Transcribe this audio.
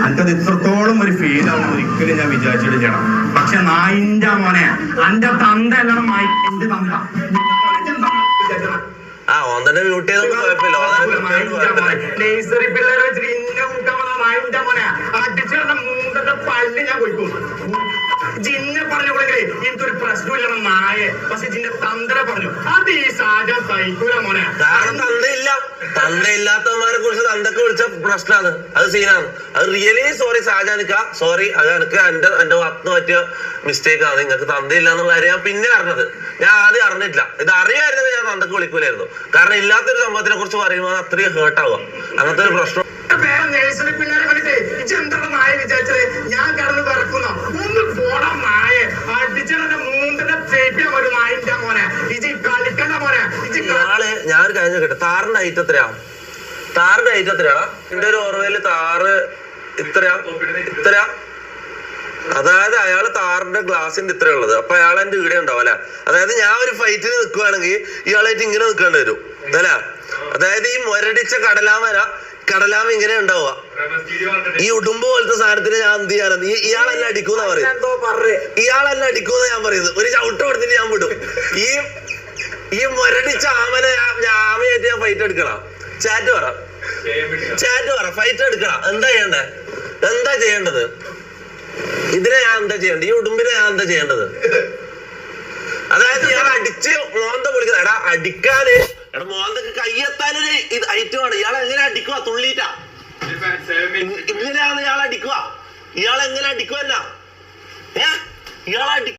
എനിക്കത് ഇത്രത്തോളം ഒരു ഫീൽ ആവും ഒരിക്കലും ഞാൻ വിചാരിച്ചിട്ട് ചെയ്യണം. പക്ഷെ നായിന്റെ മോനെ എന്റെ തന്ത അല്ലണം എന്റെ തന്ത ബ്യൂട്ടി കുഴപ്പമില്ല. പിള്ളേരെ വെച്ചിട്ട് ഇന്നെ കൂട്ടാൻ വന്ന നായിന്റെ മോനെ അടിച്ചിടന്ന മൂന്നത്തെ പല്ല് ഞാൻ കൊടുക്കും. ജിന്നെ പറഞ്ഞുകൊണ്ടെങ്കിലേ എനിക്കൊരു പ്രശ്നമില്ല നായ. പക്ഷെ ജിന്നെ തന്തര പറഞ്ഞു അത് ഈ സാജാൻ സഹിക്കൂല മോനെ. കാരണം തന്തയില്ലാത്തവന്മാരെ കുറിച്ച് തന്തക്ക് വിളിച്ച പ്രശ്നമാണ്, അത് സീനാണ്. അത് റിയലി സോറി ഷാജാനിക്ക, സോറി. അത് എനിക്ക് എന്റെ വന്ന് പറ്റിയ മിസ്റ്റേക്ക് ആണ്. നിങ്ങൾക്ക് തന്തയില്ല എന്നുള്ള കാര്യം ഞാൻ പിന്നെ അറിഞ്ഞത്. ഞാൻ ആദ്യം അറിഞ്ഞിട്ടില്ല. ഇത് അറിയാമായിരുന്നു ഞാൻ തന്തക്ക് വിളിക്കൂലായിരുന്നു. കാരണം ഇല്ലാത്തൊരു സംഭവത്തിനെ കുറിച്ച് പറയുമ്പോൾ അത്രയും ഹേർട്ട് ആവുക. അങ്ങനത്തെ ഒരു പ്രശ്നം. നേഴ്സറി പിള്ളേരെ കണ്ടിട്ടേ ഇതെന്താണ് നായ വിചാരിച്ചത്? ഞാൻ കടന്ന് പറക്കുന്ന ഒന്ന് പോടാ നായ അടിച്ചെന്റെ മൂന്നിന്റെ ചേപ്പിയാ ഒരു നായിന്റെ മോനെ. ഇത് കളിക്കണ്ട മോനെ. ഞാൻ ഒരു കാര്യം കേട്ടെ, താറിന്റെ ഹൈറ്റ് എത്രയാ? താറിന്റെ ഹൈറ്റ് എത്രയാ? എന്റെ ഒരു ഓർമ്മയില് താറ് ഇത്രയാ. അതായത് അയാള് താറിന്റെ ഗ്ലാസിന്റെ ഇത്രയുള്ളത്. അപ്പൊ അയാൾ എന്റെ ഇവിടെ ഉണ്ടാവും അല്ലെ. അതായത് ഞാൻ ഒരു ഫൈറ്റിൽ നിൽക്കുവാണെങ്കിൽ ഇയാളായിട്ട് ഇങ്ങനെ നിൽക്കേണ്ടി വരും അല്ലെ. അതായത് ഈ മുരടിച്ച കടലാമ ഇങ്ങനെ ഉണ്ടാവുക. ഈ ഉടുമ്പ് പോലത്തെ സാധനത്തിന് ഞാൻ എന്ത് ചെയ്യാനെന്ന് ഇയാളെല്ലാം അടിക്കൂന്നാ പറയുന്നത്. ഇയാളെല്ലാം അടിക്കൂന്നാ ഞാൻ പറയുന്നത്. ഒരു ചവിട്ട് കൊടുത്തിട്ട് ഞാൻ വിടും. ഈ മുരടിച്ച ആമയായിട്ട് ഞാൻ ഫൈറ്റ് എടുക്കണം. ചാറ്റ് പറ ഫൈറ്റ് എടുക്കണം. എന്താ ചെയ്യേണ്ടത്? ഇതിനെ ഞാൻ എന്താ ചെയ്യേണ്ടത്? ഈ ഉടുമ്പിനെ ഞാൻ എന്താ ചെയ്യേണ്ടത്? അതായത് ഞാൻ അടിച്ച് മോന്ത പൊളിക്കുന്ന എടാ അടിക്കാന് മോന്തൊക്കെ കയ്യെത്താനൊരു ഇത് ഐറ്റമാണ്. ഇയാളെ എങ്ങനെ അടിക്കുക? തുള്ളിയിട്ടാ ഇങ്ങനെയാണ് ഇയാൾ അടിക്കുക. ഇയാളെങ്ങനെ അടിക്കുവല്ല? ഇയാളെ